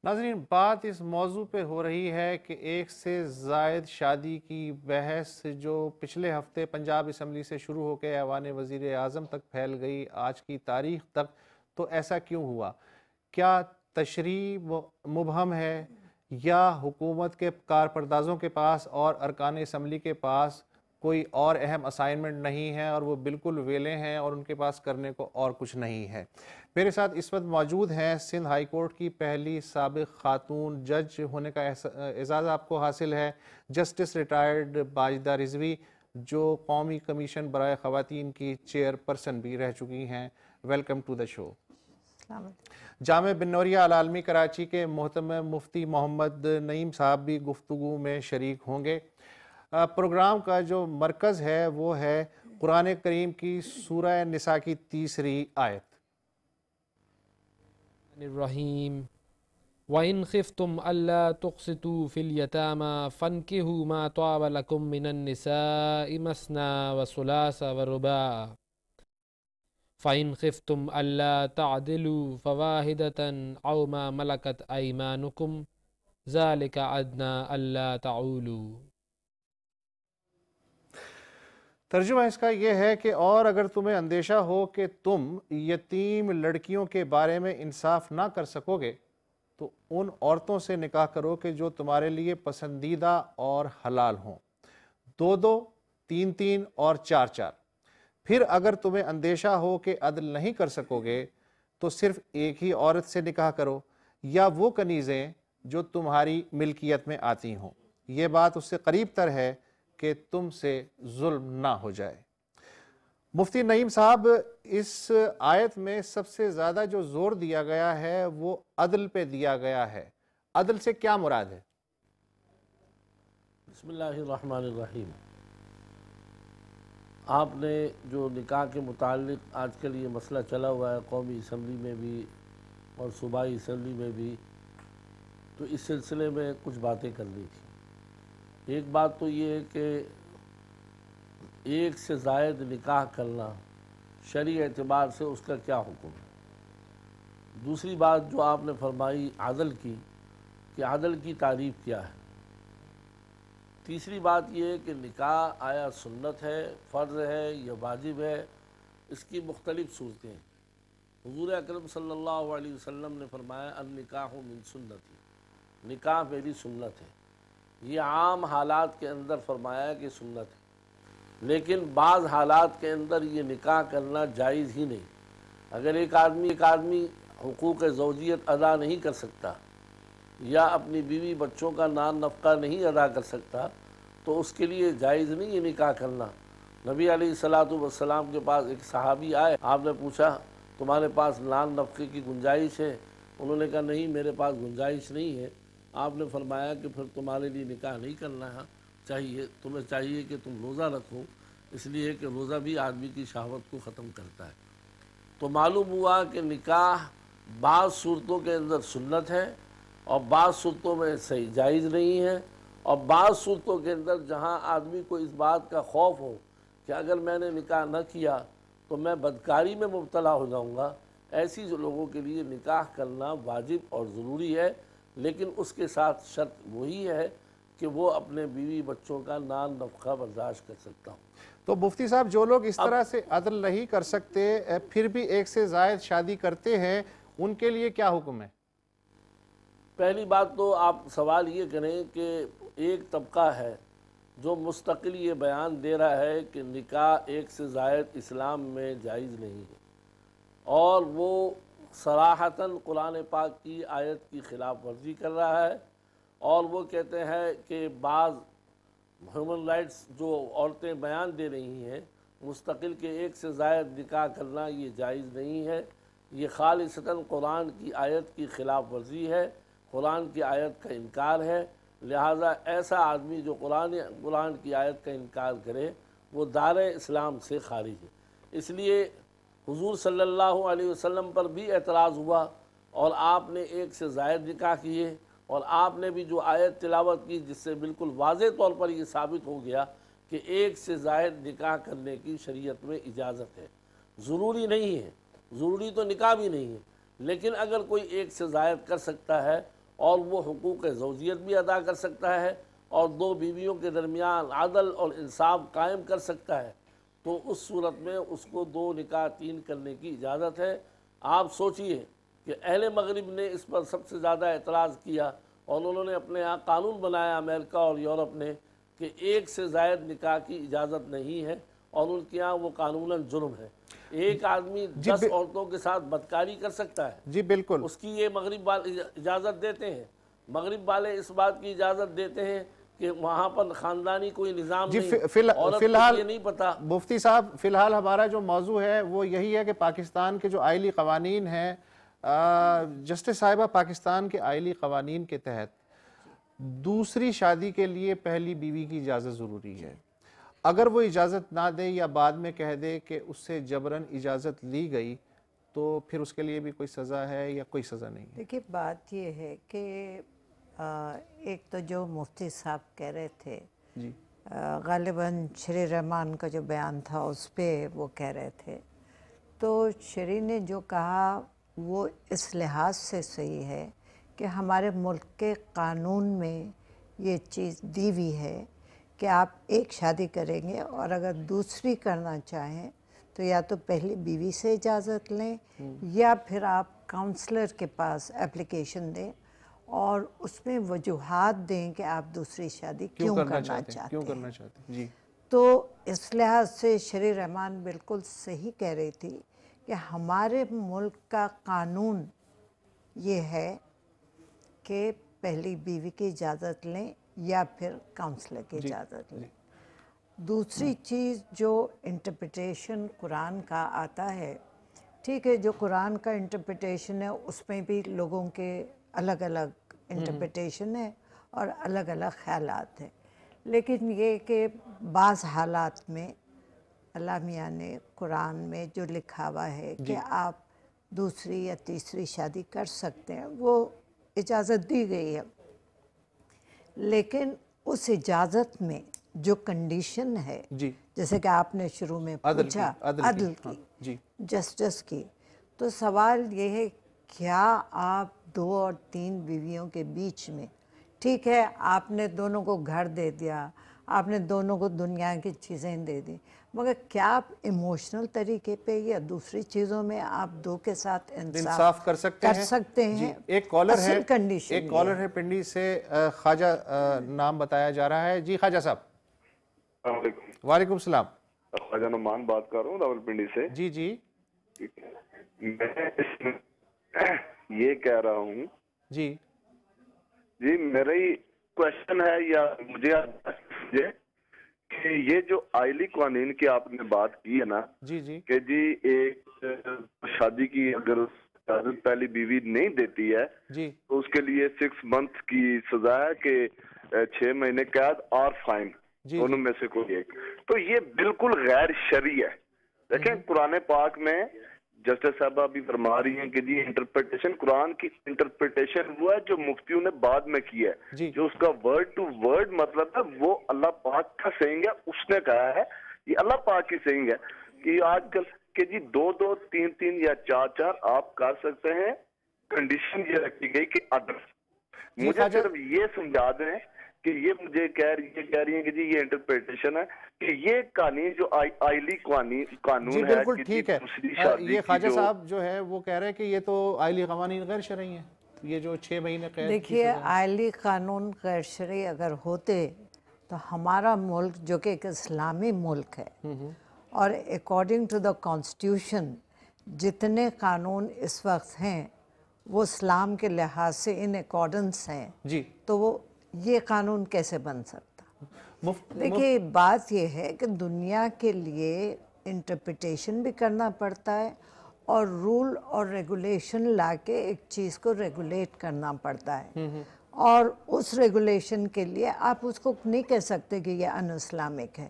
ناظرین، بات اس موضوع پہ ہو رہی ہے کہ ایک سے زائد شادی کی بحث جو پچھلے ہفتے پنجاب اسمبلی سے شروع ہو کے ایوان وزیر اعظم تک پھیل گئی آج کی تاریخ تک، تو ایسا کیوں ہوا؟ کیا تشریح مبہم ہے یا حکومت کے کارپردازوں کے پاس اور ارکان اسمبلی کے پاس کوئی اور اہم اسائنمنٹ نہیں ہے اور وہ بالکل ویلے ہیں اور ان کے پاس کرنے کو اور کچھ نہیں ہے؟ میرے ساتھ اس وقت موجود ہیں سندھ ہائی کورٹ کی پہلی سابق خاتون جج ہونے کا اعزاز آپ کو حاصل ہے، جسٹس ریٹائرڈ باجدہ رضوی، جو قومی کمیشن برائے خواتین کی چیئر پرسن بھی رہ چکی ہیں۔ ویلکم ٹو دا شو۔ جامع بن نوریہ العالمی کراچی کے محترم مفتی محمد نعیم صاحب بھی گفتگو میں شریک ہوں گے۔ پروگرام کا جو مرکز ہے وہ ہے قرآن کریم کی سورہ نساء کی تیسری آیت۔ الرحیم وَإِنْ خِفْتُمْ أَلَّا تُقْسِطُوا فِي الْيَتَامَى فَانكِحُوا مَا طَابَ لَكُم مِّنَ النِّسَاءِ مَثْنَىٰ وَثُلَاثَ وَرُبَاعَ فَإِنْ خِفْتُمْ أَلَّا تَعْدِلُوا فَوَاحِدَةً أَوْ مَا مَلَكَتْ أَيْمَانُكُمْ ذَلِكَ أَدْنَىٰ أَلَّا تَعُولُوا۔ ترجمہ اس کا یہ ہے کہ اور اگر تمہیں اندیشہ ہو کہ تم یتیم لڑکیوں کے بارے میں انصاف نہ کر سکو گے تو ان عورتوں سے نکاح کرو کہ جو تمہارے لیے پسندیدہ اور حلال ہوں، دو دو، تین تین اور چار چار۔ پھر اگر تمہیں اندیشہ ہو کہ عدل نہیں کر سکو گے تو صرف ایک ہی عورت سے نکاح کرو یا وہ کنیزیں جو تمہاری ملکیت میں آتی ہوں، یہ بات اس سے قریب تر ہے کہ تم سے ظلم نہ ہو جائے۔ مفتی نعیم صاحب، اس آیت میں سب سے زیادہ جو زور دیا گیا ہے وہ عدل پہ دیا گیا ہے۔ عدل سے کیا مراد ہے؟ بسم اللہ الرحمن الرحیم۔ آپ نے جو نکاح کے متعلق آج کل یہ مسئلہ چلا ہوا ہے قومی اسمبلی میں بھی اور صوبائی اسمبلی میں بھی، تو اس سلسلے میں کچھ باتیں کرنی تھی۔ ایک بات تو یہ ہے کہ ایک سے زائد نکاح کرنا شرعی اعتبار سے اس کا کیا حکم ہے۔ دوسری بات جو آپ نے فرمائی عدل کی، کہ عدل کی تعریف کیا ہے۔ تیسری بات یہ ہے کہ نکاح آیا سنت ہے، فرض ہے یا واجب ہے، اس کی مختلف صورتیں ہیں۔ حضور اکرم صلی اللہ علیہ وسلم نے فرمایا النکاح من سنتی، نکاح میری سنت ہے۔ یہ عام حالات کے اندر فرمایا کہ سنت ہے، لیکن بعض حالات کے اندر یہ نکاح کرنا جائز ہی نہیں۔ اگر ایک آدمی حقوق زوجیت ادا نہیں کر سکتا یا اپنی بیوی بچوں کا نان نفقہ نہیں ادا کر سکتا تو اس کے لیے جائز نہیں ہے نکاح کرنا۔ نبی علیہ الصلوۃ والسلام کے پاس ایک صحابی آئے، آپ نے پوچھا تمہارے پاس نان نفقے کی گنجائش ہے؟ انہوں نے کہا نہیں، میرے پاس گنجائش نہیں ہے۔ آپ نے فرمایا کہ پھر تمہارے لیے نکاح نہیں کرنا ہے، تمہیں چاہیے کہ تم روزہ رکھو، اس لیے کہ روزہ بھی آدمی کی شہوت کو ختم کرتا ہے۔ تو معلوم ہوا کہ نکاح بعض صورتوں کے اندر سنت ہے اور بعض صورتوں میں صحیح جائز نہیں ہے، اور بعض صورتوں کے اندر جہاں آدمی کو اس بات کا خوف ہو کہ اگر میں نے نکاح نہ کیا تو میں بدکاری میں مبتلا ہو جاؤں گا، ایسی لوگوں کے لیے نکاح کرنا واجب اور ضروری ہے، لیکن اس کے ساتھ شرط وہی ہے کہ وہ اپنے بیوی بچوں کا نان نفقہ برداشت کر سکتا ہوں۔ تو مفتی صاحب، جو لوگ اس طرح سے عدل نہیں کر سکتے پھر بھی ایک سے زائد شادی کرتے ہیں، ان کے لیے کیا حکم ہے؟ پہلی بات تو آپ سوال یہ کریں کہ ایک طبقہ ہے جو مستقل یہ بیان دے رہا ہے کہ نکاح ایک سے زائد اسلام میں جائز نہیں ہے، اور وہ صراحتاً قرآن پاک کی آیت کی خلاف ورزی کر رہا ہے، اور وہ کہتے ہیں کہ بعض ہیومن رائٹس جو عورتیں بیان دے رہی ہیں مستقل کے ایک سے زائد نکاح کرنا یہ جائز نہیں ہے، یہ خالصتاً قرآن کی آیت کی خلاف ورزی ہے، قرآن کی آیت کا انکار ہے۔ لہٰذا ایسا آدمی جو قرآن کی آیت کا انکار کرے وہ دار اسلام سے خارج ہے۔ اس لیے حضور صلی اللہ علیہ وسلم پر بھی اعتراض ہوا اور آپ نے ایک سے زائد نکاح کیے، اور آپ نے بھی جو آیت تلاوت کی جس سے بالکل واضح طور پر یہ ثابت ہو گیا کہ ایک سے زائد نکاح کرنے کی شریعت میں اجازت ہے۔ ضروری نہیں ہے، ضروری تو نکاح بھی نہیں ہے، لیکن اگر کوئی ایک سے زائد کر سکتا ہے اور وہ حقوق زوجیت بھی ادا کر سکتا ہے اور دو بیویوں کے درمیان عدل اور انصاف قائم کر سکتا ہے، تو اس صورت میں اس کو 2 نکاح 3 کرنے کی اجازت ہے۔ آپ سوچئے کہ اہل مغرب نے اس پر سب سے زیادہ اعتراض کیا اور انہوں نے اپنے ہاں قانون بنایا، امریکہ اور یورپ نے، کہ 1 سے زائد نکاح کی اجازت نہیں ہے، اور ان کے ہاں وہ قانوناً جرم ہے۔ ایک آدمی 10 عورتوں کے ساتھ بدکاری کر سکتا ہے، جی بالکل، اس کی یہ مغرب والے اجازت دیتے ہیں۔ مغرب والے اس بات کی اجازت دیتے ہیں کہ وہاں پر خاندانی کوئی نظام نہیں، عورت کو یہ نہیں پتا۔ مفتی صاحب فی الحال ہمارا جو موضوع ہے وہ یہی ہے کہ پاکستان کے جو آئلی قوانین ہیں، جسٹس صاحبہ، پاکستان کے آئلی قوانین کے تحت دوسری شادی کے لیے پہلی بیوی کی اجازت ضروری ہے۔ اگر وہ اجازت نہ دے یا بعد میں کہہ دے کہ اس سے جبراً اجازت لی گئی، تو پھر اس کے لیے بھی کوئی سزا ہے یا کوئی سزا نہیں ہے؟ دیکھیے بات یہ ہے کہ ایک تو جو مفتی صاحب کہہ رہے تھے، جی غالباً شری رحمان کا جو بیان تھا اس پہ وہ کہہ رہے تھے، تو شری نے جو کہا وہ اس لحاظ سے صحیح ہے کہ ہمارے ملک کے قانون میں یہ چیز دی ہوئی ہے کہ آپ ایک شادی کریں گے اور اگر دوسری کرنا چاہیں تو یا تو پہلی بیوی سے اجازت لیں یا پھر آپ کاؤنسلر کے پاس اپلیکیشن دیں اور اس میں وجوہات دیں کہ آپ دوسری شادی کیوں کرنا چاہتے ہیں۔ جی تو اس لحاظ سے شری رحمان بالکل صحیح کہہ رہی تھی کہ ہمارے ملک کا قانون یہ ہے کہ پہلی بیوی کی اجازت لیں یا پھر کاؤنسلر کی اجازت لیں۔ دوسری چیز جو انٹرپریٹیشن قرآن کا آتا ہے، ٹھیک ہے، جو قرآن کا انٹرپریٹیشن ہے اس میں بھی لوگوں کے الگ الگ انٹرپریٹیشن ہے اور الگ الگ خیالات ہیں، لیکن یہ کہ بعض حالات میں اللہ میاں نے قرآن میں جو لکھا ہوا ہے کہ آپ دوسری یا تیسری شادی کر سکتے ہیں، وہ اجازت دی گئی ہے، لیکن اس اجازت میں جو کنڈیشن ہے، جیسے کہ آپ نے شروع میں پوچھا عدل کی، جسٹس کی، تو سوال یہ ہے کیا آپ 2 اور 3 بیویوں کے بیچ میں، ٹھیک ہے آپ نے دونوں کو گھر دے دیا، آپ نے دونوں کو دنیا کی چیزیں دے دی، مگر کیا آپ ایموشنل طریقے پہ یا دوسری چیزوں میں آپ 2 کے ساتھ انصاف کر سکتے ہیں؟ ایک کالر ہے، اصل کنڈیشن ایک کالر ہے پنڈی سے، خواجہ نام بتایا جا رہا ہے۔ جی خواجہ صاحب۔ السلام علیکم۔ وعلیکم السلام۔ خواجہ نعمان بات کر رہا ہوں راولپنڈی سے۔ جی جی میں یہ کہہ رہا ہوں جی میرا ہی کوشچن ہے یا مجھے کہ یہ جو آئلی قوانین کی آپ نے بات کی ہے نا، کہ جی ایک شادی کی اگر اجازت پہلی بیوی نہیں دیتی ہے تو اس کے لیے 6 منتھ کی سزا ہے کہ 6 مہینے قید اور فائن، دونوں میں سے کوئی ایک، تو یہ بالکل غیر شرعی ہے۔ دیکھیں قرآن پاک میں جسٹس صاحبہ بھی فرما رہی ہیں کہ جی انٹرپریٹیشن، قرآن کی انٹرپریٹیشن وہ ہے جو مفتیوں نے بعد میں کی ہے، جو اس کا ورڈ ٹو ورڈ مطلب ہے وہ اللہ پاک کا سینگ ہے، اس نے کہا ہے، یہ اللہ پاک کی سینگ ہے کہ آج کل کہ جی 2 3 یا 4 آپ کر سکتے ہیں، کنڈیشن یہ رکھی گئی کہ عدل۔ مجھے صرف یہ سمجھا دیں کہ یہ مجھے کہہ رہی ہیں کہ جی یہ انٹرپریٹیشن ہے کہ یہ قانون جو آئلی قانون ہے، بالکل ٹھیک ہے، یہ خواجہ صاحب جو ہے وہ کہہ رہے ہیں کہ یہ تو آئلی قوانین غیر شرعی ہیں، یہ جو 6 مہینے قید۔ دیکھیے آئلی قانون غیر شرعی اگر ہوتے تو ہمارا ملک جو کہ ایک اسلامی ملک ہے اور اکارڈنگ ٹو دا کانسٹیٹیوشن جتنے قانون اس وقت ہیں وہ اسلام کے لحاظ سے ان اکارڈنس ہیں، تو وہ یہ قانون کیسے بن سکتا؟ دیکھیے بات یہ ہے کہ دنیا کے لیے انٹرپریٹیشن بھی کرنا پڑتا ہے اور رول اور ریگولیشن لا کے ایک چیز کو ریگولیٹ کرنا پڑتا ہے، اور اس ریگولیشن کے لیے آپ اس کو نہیں کہہ سکتے کہ یہ ان اسلامک ہے۔